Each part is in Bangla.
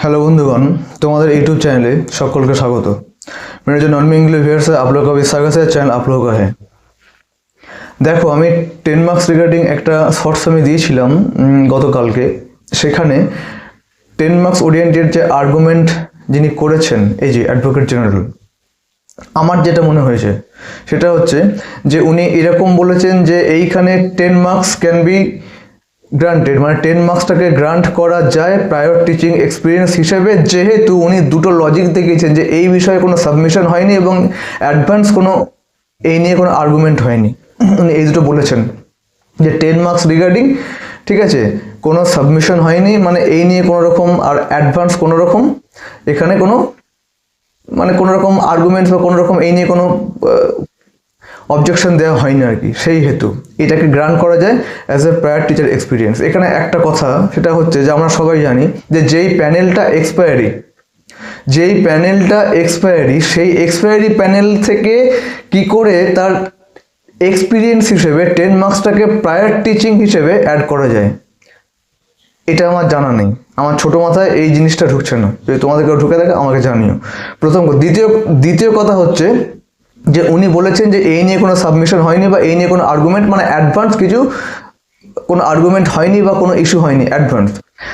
हेलो बंधुगण, तुम्हारे यूट्यूब चैनले सकल के स्वागत। मेरे जो नॉन इंग्लिश व्यूअर्स है, आप लोग का भी स्वागत है। चैनल आप लोगों का है। देखो আমি 10 মার্কস রিগার্ডিং একটা শর্টস আমি দিয়েছিলাম গতকালকে। সেখানে 10 মার্কস ওরিয়েন্টেড যে আর্গুমেন্ট যিনি করেছেন, এই যে অ্যাডভোকেট জেনারেল, আমার যেটা মনে হয়েছে সেটা হচ্ছে যে উনি এরকম বলেছেন যে এইখানে 10 মার্কস ক্যান বি গ্রান্টেড, মানে 10 মার্কসটাকে গ্রান্ট করা যায় প্রায়র টিচিং এক্সপিরিয়েন্স হিসেবে, যেহেতু উনি দুটো লজিক দেখিয়েছেন যে এই বিষয়ে কোনো সাবমিশন হয়নি এবং অ্যাডভান্স কোনো এই নিয়ে কোনো আর্গুমেন্ট হয়নি। উনি এই দুটো বলেছেন যে 10 মার্কস রিগার্ডিং, ঠিক আছে, কোনো সাবমিশন হয়নি, মানে এই নিয়ে কোনো রকম আর অ্যাডভান্স কোনো রকম এখানে কোনো মানে কোনো রকম আর্গুমেন্টস বা কোনো রকম এই নিয়ে কোনো অবজেকশন দেওয়া হয়নি আর কি। সেই হেতু এটাকে গ্রান্ট করা যায় as a prior teacher experience. এখানে একটা কথা সেটা হচ্ছে যে আমরা সবাই জানি যে যেই প্যানেলটা এক্সপায়ারি সেই এক্সপায়ারি প্যানেল থেকে কি করে তার এক্সপিরিয়েন্স হিসেবে 10 মার্কসটাকে প্রায়ার টিচিং হিসেবে অ্যাড করা যায়, এটা আমার জানা নেই। আমার ছোটো মাথায় এই জিনিসটা ঢুকছে না। যদি তোমাদেরকেও ঢুকে থাকে আমাকে জানিও। প্রথম দ্বিতীয় কথা হচ্ছে যে উনি বলেছেন যে এই নিয়ে কোনো সাবমিশন হয়নি বা এই নিয়ে কোনো আর্গুমেন্ট, মানে অ্যাডভান্স কিছু কোনো আর্গুমেন্ট হয়নি বা কোনো ইস্যু হয়নি অ্যাডভান্স।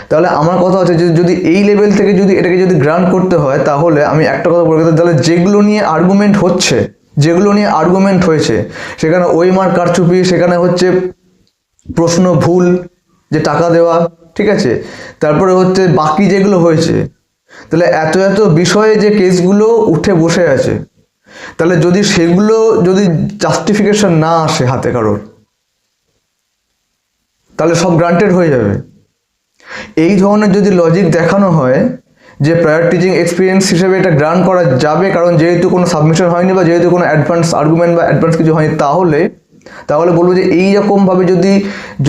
তাহলে আমার কথা হচ্ছে যে যদি এই লেভেল থেকে যদি এটাকে যদি গ্রান্ট করতে হয়, তাহলে আমি একটা কথা বলে দিতে, তাহলে যেগুলো নিয়ে আর্গুমেন্ট হয়েছে সেখানে ওই মার্ক কারচুপি, সেখানে হচ্ছে প্রশ্ন ভুল, যে টাকা দেওয়া, ঠিক আছে, তারপরে হচ্ছে বাকি যেগুলো হয়েছে, তাহলে এত বিষয়ে যে কেসগুলো উঠে বসে আছে, তাহলে যদি সেগুলো যদি জাস্টিফিকেশন না আসে হাতে কারোর, তাহলে সব গ্রান্টেড হয়ে যাবে। এই ধরনের যদি লজিক দেখানো হয় যে প্রায়র টিচিং এক্সপিরিয়েন্স হিসেবে এটা গ্রান্ট করা যাবে, কারণ যেহেতু কোনো সাবমিশন হয়নি বা যেহেতু কোনো অ্যাডভান্স আর্গুমেন্ট বা অ্যাডভান্স কিছু হয়নি, তাহলে বলবো যে এইরকমভাবে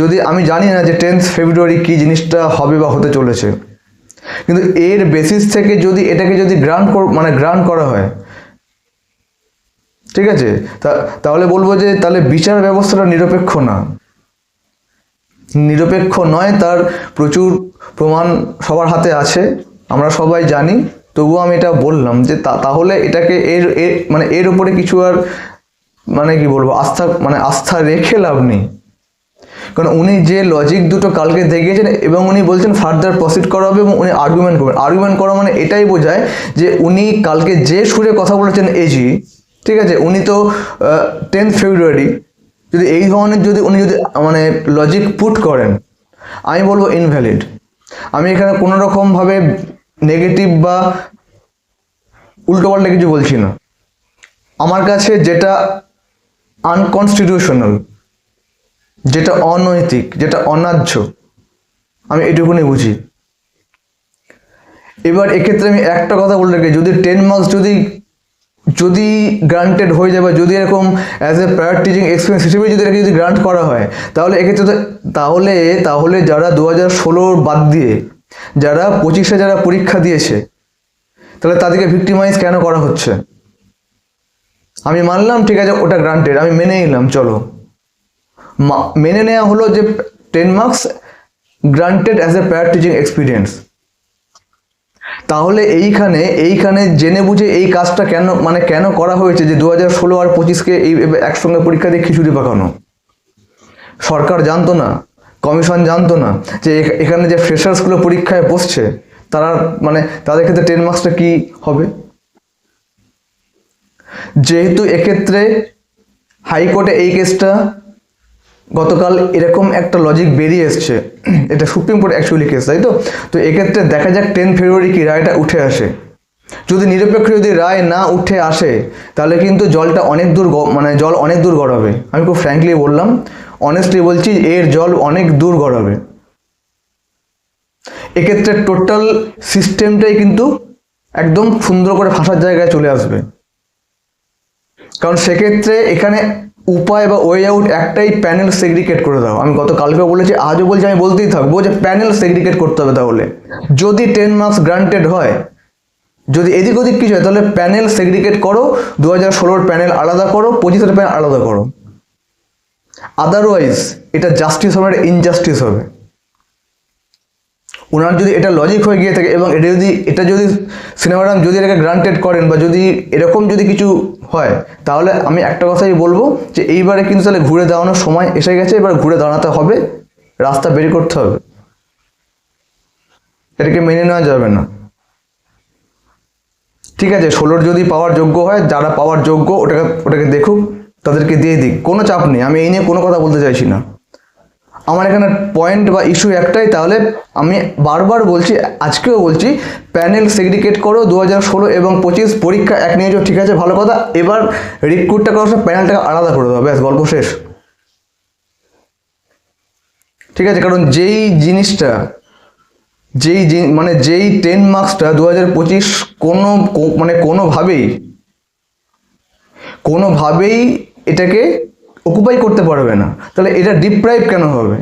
যদি আমি জানি না যে 10th ফেব্রুয়ারি কী জিনিসটা হবে বা হতে চলেছে, কিন্তু এর বেসিস থেকে যদি এটাকে যদি গ্রান্ট করা হয়, ঠিক আছে, তাহলে বলবো যে তাহলে বিচার ব্যবস্থাটা নিরপেক্ষ নয়। তার প্রচুর প্রমাণ সবার হাতে আছে, আমরা সবাই জানি। তবুও আমি এটা বললাম যে তাহলে এটাকে এর উপরে কিছু আর কি বলবো আস্থা রেখে লাভ নেই। কারণ উনি যে লজিক দুটো কালকে দেখিয়েছেন এবং উনি বলছেন ফার্দার প্রসিড করা হবে এবং উনি আর্গুমেন্ট করবেন। আর্গুমেন্ট করা মানে এটাই বোঝায় যে উনি কালকে যে সুরে কথা বলেছেন এজি, ঠিক আছে, উনি তো 10th ফেব্রুয়ারি যদি এই ধরনের উনি যদি লজিক পুট করেন, আমি বলবো ইনভ্যালিড। আমি এখানে কোনো রকমভাবে নেগেটিভ বা উল্টোপাল্টা কিছু বলছি না। আমার কাছে যেটা আনকনস্টিটিউশনাল, যেটা অনৈতিক, যেটা অন্যায্য, আমি এটুকুনি বুঝি। এবার এক্ষেত্রে আমি একটা কথা বলে রাখি, যদি 10 মার্কস যদি গ্রান্টেড হয়ে যায় বা যদি এরকম as a prior teaching experience হিসেবে যদি এটাকে যদি গ্রান্ট করা হয়, তাহলে এক্ষেত্রে তাহলে যারা 2016 বাদ দিয়ে যারা 25-এ যারা পরীক্ষা দিয়েছে, তাহলে তাদেরকে ভিক্টিমাইজ কেন করা হচ্ছে? আমি মানলাম, ঠিক আছে, ওটা গ্রান্টেড, আমি মেনে নিলাম, চলো মেনে নেওয়া হলো যে 10 marks granted as a prior teaching experience. তাহলে এইখানে জেনে বুঝে এই কাজটা কেন করা হয়েছে যে 2016 আর 25কে এই একসঙ্গে পরীক্ষা দিয়ে খিচুড়ি পাকানো? সরকার জানতো না, কমিশন জানতো না যে এখানে যে ফ্রেশার্সগুলো পরীক্ষায় বসছে তাদের ক্ষেত্রে 10 মার্কসটা কি হবে? যেহেতু এক্ষেত্রে হাইকোর্টে এই কেসটা গতকাল এরকম একটা লজিক বেরিয়ে এসছে, এটা সুপ্রিম কোর্ট অ্যাকচুয়ালি কেস, তাই তো এক্ষেত্রে দেখা যাক 10 ফেব্রুয়ারি কি রায়টা উঠে আসে। যদি নিরপেক্ষ যদি রায় না উঠে আসে, তাহলে কিন্তু জল অনেক দূর গড়াবে। আমি খুব ফ্র্যাঙ্কলি বললাম, অনেস্টলি বলছি, এর জল অনেক দূর গড়াবে। এক্ষেত্রে টোটাল সিস্টেমটাই কিন্তু একদম সুন্দর করে ফাঁসার জায়গায় চলে আসবে। কারণ সেক্ষেত্রে এখানে উপায় বা ওয়ে আউট একটাই, প্যানেল সেগ্রিগেট করে দাও। আমি গতকালকেও বলেছি, আজও বলছি, আমি বলতেই থাকবো যে প্যানেল সেগ্রিগেট করতে হবে। তাহলে যদি 10 মার্কস গ্রান্টেড হয়, যদি এদিক ওদিক কিছু হয়, তাহলে প্যানেল সেগ্রিগেট করো, 2016 প্যানেল আলাদা করো, 25-এর প্যানেল আলাদা করো। আদারওয়াইজ এটা জাস্টিস হবে, এটা ইনজাস্টিস হবে। ওনার যদি এটা লজিক হয়ে গিয়ে থাকে এবং এটা যদি সিনেমা ম্যাডাম যদি এটাকে গ্রান্টেড করেন বা যদি এরকম যদি কিছু হয়, তাহলে আমি একটা কথাই বলবো যে এইবারে কিন্তু তাহলে ঘুরে দাঁড়ানোর সময় এসে গেছে, এবার ঘুরে দাঁড়াতে হবে, রাস্তা বের করতে হবে, এটাকে মেনে নেওয়া যাবে না। ঠিক আছে, 16 যদি পাওয়ার যোগ্য হয়, যারা পাওয়ার যোগ্য ওটাকে দেখুক, তাদেরকে দিয়ে দিক, কোনো চাপ নেই, আমি এই নিয়ে কোনো কথা বলতে চাইছি না। আমার এখানে পয়েন্ট বা ইস্যু একটাই, তাহলে আমি বারবার বলছি, আজকেও বলছি, প্যানেল সেগ্রিগেট করো, 2016 এবং 25 পরীক্ষা এক নিয়েছো, ঠিক আছে, ভালো কথা, এবার রিক্রুটটা করার সময় প্যানেলটাকে আলাদা করে দেবো, ব্যাস গল্প শেষ। ঠিক আছে, কারণ যেই জিনিসটা যেই 10 মার্কসটা 2025 কোনোভাবেই এটাকে অকুপাই করতে পারবে না, তাহলে এটা ডিপ্রাইভ কেন হবে,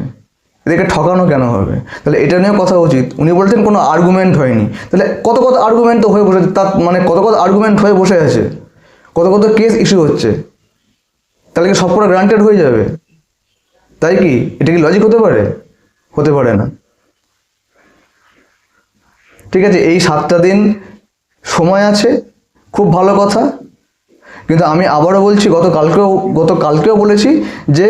এদেরকে ঠকানো কেন হবে? তাহলে এটা নিয়েও কথা উচিত। উনি বলছেন কোনো আর্গুমেন্ট হয়নি, তাহলে কত আর্গুমেন্ট তো হয়ে বসে, তার কত আর্গুমেন্ট হয়ে বসে আছে, কত কেস ইস্যু হচ্ছে, তাহলে কি সবকটা গ্রান্টেড হয়ে যাবে? তাই কি এটা কি লজিক হতে পারে? হতে পারে না। ঠিক আছে, এই 7টা দিন সময় আছে, খুব ভালো কথা, কিন্তু আমি আবারও বলছি, গতকালকেও বলেছি যে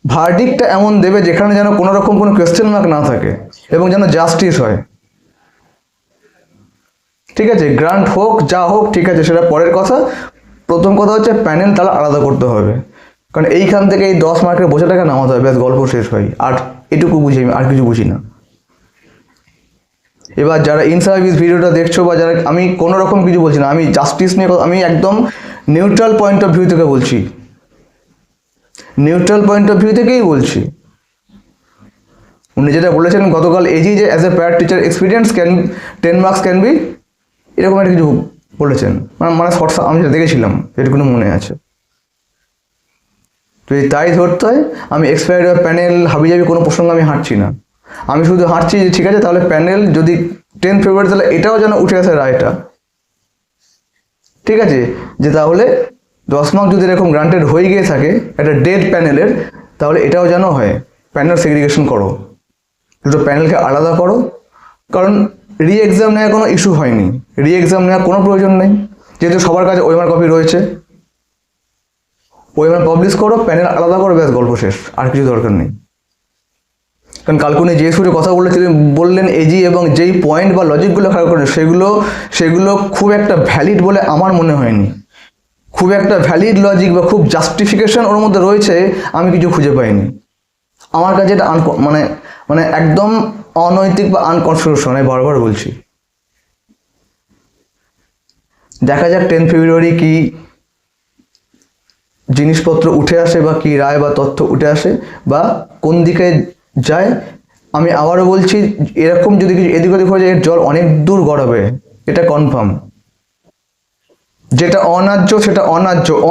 ভার্ডিক্টটা এমন দেবে যেখানে যেন কোনো রকম কোনো কোয়েশ্চেন মার্ক না থাকে এবং যেন জাস্টিস হয়। ঠিক আছে, গ্রান্ট হোক যা হোক, ঠিক আছে, সেটা পরের কথা। প্রথম কথা হচ্ছে প্যানেল তাহলে আলাদা করতে হবে, কারণ এইখান থেকে এই 10 মার্কের বোঝাটাকে নামাতে হবে, ব্যাস গল্প শেষ হয়। আর এটুকু বুঝি, আমি আর কিছু বুঝি না। এবার যারা ইন সার্ভিস ভিডিওটা দেখছো বা যারা, আমি কোনো রকম কিছু বলছি না, আমি জাস্টিস নিয়ে আমি একদম নিউট্রাল পয়েন্ট অফ ভিউ থেকে বলছি, নিউট্রাল পয়েন্ট অফ ভিউ থেকেই বলছি। উনি যেটা বলেছেন গতকাল, এজি যে as a parade teacher experience 10 marks can be, এরকম একটা কিছু বলেছেন, শর্টস আমি যেটা দেখেছিলাম, এটুকুনি মনে আছে। যদি তাই ধরতে হয়, আমি এক্সপায়ার্ড প্যানেল হাবিজাবি কোনো প্রসঙ্গ আমি হাঁটছি না, আমি শুধু হাঁটছি যে ঠিক আছে, তাহলে প্যানেল যদি 10 ফেব্রুয়ারি, তাহলে এটাও যেন উঠে আসে রায়টা, ঠিক আছে, যে তাহলে 10 মার্ক যদি এরকম গ্রান্টেড হয়ে গিয়ে থাকে একটা ডেড প্যানেলের, তাহলে এটাও যেন হয়, প্যানেল সেগ্রিগেশন করো, দুটো প্যানেলকে আলাদা করো, কারণ রি এক্সাম নেওয়ার কোনো ইস্যু হয়নি, রি এক্সাম নেওয়ার কোনো প্রয়োজন নেই, যেহেতু সবার কাছে ওএমআর কপি রয়েছে, ওএমআর পাবলিশ করো, প্যানেল আলাদা করো, ব্যাস গল্প শেষ, আর কিছু দরকার নেই। কারণ কালকুনি যে সুরে কথা বললেন এজি, এবং যেই পয়েন্ট বা লজিকগুলো খারাপ করেন, সেগুলো খুব একটা ভ্যালিড বলে আমার মনে হয়নি, খুব একটা ভ্যালিড লজিক বা খুব জাস্টিফিকেশন ওর মধ্যে রয়েছে আমি কিছু খুঁজে পাইনি। আমার কাছে এটা মানে একদম অনৈতিক বা আনকনস্টিটিউশনাল, আমি বারবার বলছি। দেখা যাক 10 ফেব্রুয়ারি কি জিনিসপত্র উঠে আসে বা কি রায় বা তথ্য উঠে আসে বা কোন দিকে যায়। আমি আবারও বলছি, এরকম যদি কিছু এদিক ওদিক হয়ে যায়, এর জল অনেক দূর গড়াবে, এটা কনফার্ম। যেটা অন্যায্য সেটা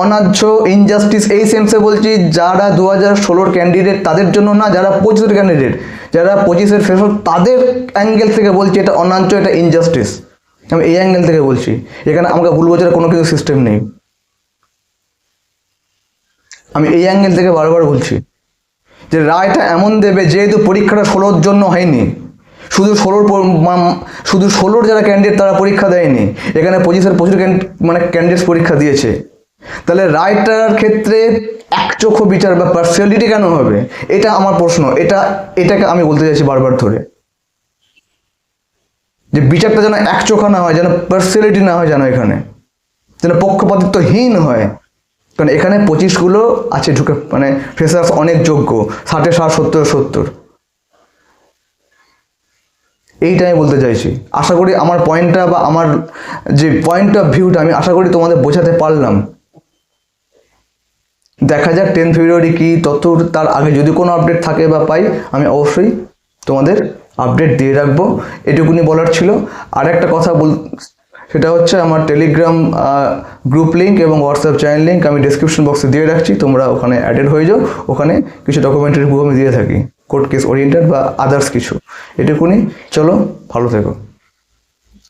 অন্যায্য ইনজাস্টিস এই সেন্সে বলছি, যারা 2016 ক্যান্ডিডেট তাদের জন্য না, যারা 25 ক্যান্ডিডেট, যারা 25 ফেসর, তাদের অ্যাঙ্গেল থেকে বলছি এটা অন্যায্য, এটা ইনজাস্টিস, আমি এই অ্যাঙ্গেল থেকে বলছি। এখানে আমাকে ভুল বোঝার কোনো কিছু সিস্টেম নেই, আমি এই অ্যাঙ্গেল থেকে বারবার বলছি যে রায়টা এমন দেবে, যেহেতু পরীক্ষাটা 16-র জন্য হয়নি, শুধু 16 যারা ক্যান্ডিডেট তারা পরীক্ষা দেয়নি, এখানে 25-এর প্রচুর ক্যান্ডিডেটস পরীক্ষা দিয়েছে, তাহলে রায়টার ক্ষেত্রে একচোখো বিচার বা পার্সিয়ালিটি কেন হবে, এটা আমার প্রশ্ন। এটাকে আমি বলতে চাইছি বারবার ধরে, যে বিচারটা যেন একচোখা না হয়, যেন পার্সিয়ালিটি না হয়, যেন এখানে যেন পক্ষপাতিত্বহীন হয়। কারণ এখানে 25 আছে ঢুকে, ফ্রেশার্স অনেক যোগ্য, 60-এ 60, 70-এ 70, এইটা আমি বলতে চাইছি। আশা করি আমার পয়েন্টটা বা আমার যে পয়েন্ট অফ ভিউটা আমি আশা করি তোমাদের বোঝাতে পারলাম। দেখা যাক 10 ফেব্রুয়ারি কি তথ্য, তার আগে যদি কোনো আপডেট থাকে বা পাই, আমি অবশ্যই তোমাদের আপডেট দিয়ে রাখবো, এটুকুনি বলার ছিল। আর একটা কথা সেটা হচ্ছে আমার টেলিগ্রাম গ্রুপ লিঙ্ক এবং হোয়াটসঅ্যাপ চ্যানেল লিঙ্ক আমি ডেসক্রিপশন বক্সে দিয়ে রাখছি, তোমরা ওখানে অ্যাডেড হয়ে যাও। ওখানে কিছু ডকুমেন্টারি বুক আমি দিয়ে থাকি, কোর্ট কেস ওরিয়েন্টেড বা আদার্স কিছু। এটুকুনি, চলো ভালো থেকো।